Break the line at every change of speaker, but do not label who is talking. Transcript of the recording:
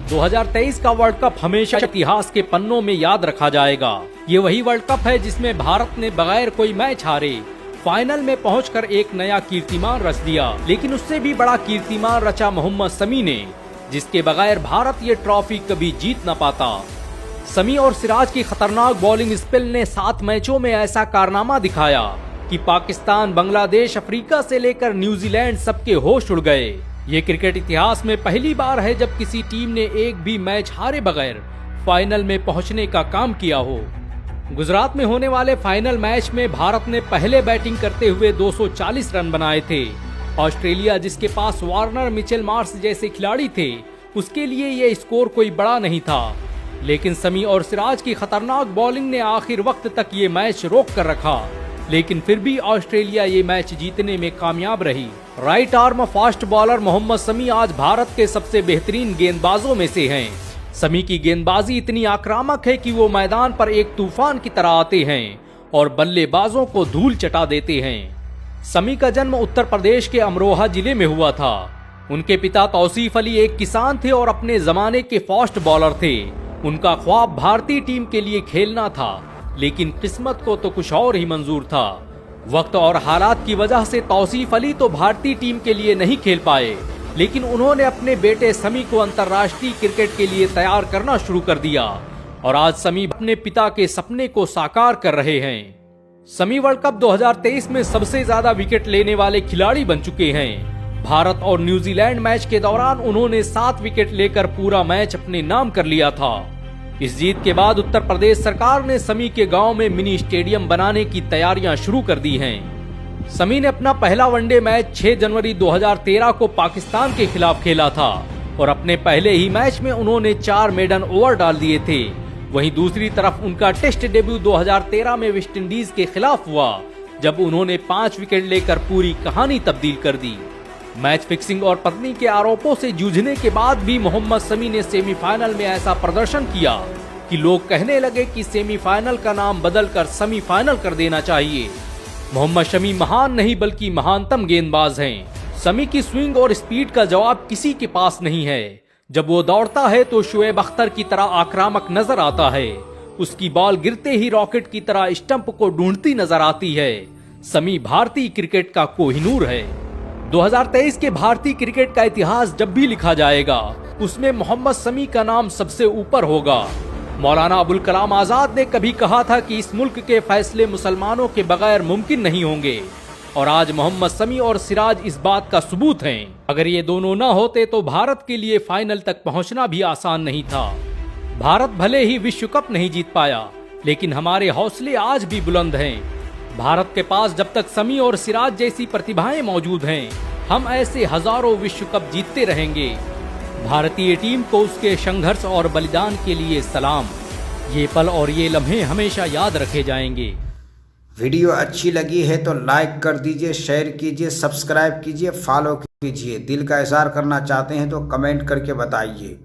2023 का world cup हमेशा इतिहास के पन्नों में याद रखा जाएगा। ये वही वर्ल्ड कप है जिसमें भारत ने बगैर कोई मैच हारे फाइनल में पहुंचकर एक नया कीर्तिमान रच दिया। लेकिन उससे भी बड़ा कीर्तिमान रचा मोहम्मद शमी ने, जिसके बगैर भारत ये ट्रॉफी कभी जीत न पाता। शमी और सिराज की खतरनाक बॉलिंग स्पेल ने 7 मैचों में ऐसा कारनामा दिखाया कि पाकिस्तान, बांग्लादेश, अफ्रीका से लेकर न्यूजीलैंड सबके होश उड़ गए। ये क्रिकेट इतिहास में पहली बार है जब किसी टीम ने एक भी मैच हारे बगैर फाइनल में पहुंचने का काम किया हो। गुजरात में होने वाले फाइनल मैच में भारत ने पहले बैटिंग करते हुए 240 रन बनाए थे। ऑस्ट्रेलिया, जिसके पास वार्नर, मिचेल मार्श जैसे खिलाड़ी थे, उसके लिए ये स्कोर कोई बड़ा नहीं था। लेकिन शमी और सिराज की खतरनाक बॉलिंग ने आखिर वक्त तक ये मैच रोक कर रखा। लेकिन फिर भी ऑस्ट्रेलिया ये मैच जीतने में कामयाब रही। Right arm fast bowler Mohammed Shami आज भारत के सबसे बेहतरीन गेंदबाजों में से हैं। शमी की गेंदबाजी इतनी आक्रामक है कि वो मैदान पर एक तूफान की तरह आते हैं और बल्लेबाजों को धूल चटा देते हैं। शमी का जन्म उत्तर प्रदेश के अमरोहा जिले में हुआ था। उनके पिता तौसीफ अली एक किसान थे और अपने जमाने के फास्ट बॉलर थे। उनका ख्वाब भारतीय टीम के लिए खेलना था, लेकिन किस्मत को तो कुछ और ही मंजूर था। वक्त और हालात की वजह से तौसीफ अली तो भारतीय टीम के लिए नहीं खेल पाए, लेकिन उन्होंने अपने बेटे शमी को अंतर्राष्ट्रीय क्रिकेट के लिए तैयार करना शुरू कर दिया और आज शमी अपने पिता के सपने को साकार कर रहे हैं। शमी वर्ल्ड कप 2023 में सबसे ज्यादा विकेट लेने वाले खिलाड़ी बन चुके हैं। भारत और न्यूजीलैंड मैच के दौरान उन्होंने 7 विकेट लेकर पूरा मैच अपने नाम कर लिया था। इस जीत के बाद उत्तर प्रदेश सरकार ने शमी के गांव में मिनी स्टेडियम बनाने की तैयारियां शुरू कर दी हैं। शमी ने अपना पहला वनडे मैच 6 जनवरी 2013 को पाकिस्तान के खिलाफ खेला था और अपने पहले ही मैच में उन्होंने 4 मेडन ओवर डाल दिए थे। वहीं दूसरी तरफ उनका टेस्ट डेब्यू 2013 में वेस्टइंडीज के खिलाफ हुआ, जब उन्होंने 5 विकेट लेकर पूरी कहानी तब्दील कर दी। मैच फिक्सिंग और पत्नी के आरोपों से जूझने के बाद भी मोहम्मद शमी ने सेमीफाइनल में ऐसा प्रदर्शन किया कि लोग कहने लगे कि सेमीफाइनल का नाम बदलकर सेमीफाइनल कर देना चाहिए। मोहम्मद शमी महान नहीं बल्कि महानतम गेंदबाज हैं। शमी की स्विंग और स्पीड का जवाब किसी के पास नहीं है। जब वो दौड़ता है तो शुएब अख्तर की तरह आक्रामक नजर आता है। उसकी बॉल गिरते ही रॉकेट की तरह स्टंप को ढूंढती नजर आती है। शमी भारतीय क्रिकेट का कोहिनूर है। 2023 के भारतीय क्रिकेट का इतिहास जब भी लिखा जाएगा, उसमें मोहम्मद शमी का नाम सबसे ऊपर होगा। मौलाना अबुल कलाम आजाद ने कभी कहा था कि इस मुल्क के फैसले मुसलमानों के बगैर मुमकिन नहीं होंगे, और आज मोहम्मद शमी और सिराज इस बात का सबूत हैं। अगर ये दोनों न होते तो भारत के लिए फाइनल तक पहुंचना भी आसान नहीं था। भारत भले ही विश्व कप नहीं जीत पाया, लेकिन हमारे हौसले आज भी बुलंद हैं। भारत के पास जब तक शमी और सिराज जैसी प्रतिभाएं मौजूद हैं, हम ऐसे हजारों विश्व कप जीतते रहेंगे। भारतीय टीम को उसके संघर्ष और बलिदान के लिए सलाम। ये पल और ये लम्हे हमेशा याद रखे जाएंगे।
वीडियो अच्छी लगी है तो लाइक कर दीजिए, शेयर कीजिए, सब्सक्राइब कीजिए, फॉलो कीजिए। दिल का इज़हार करना चाहते हैं तो कमेंट करके बताइए।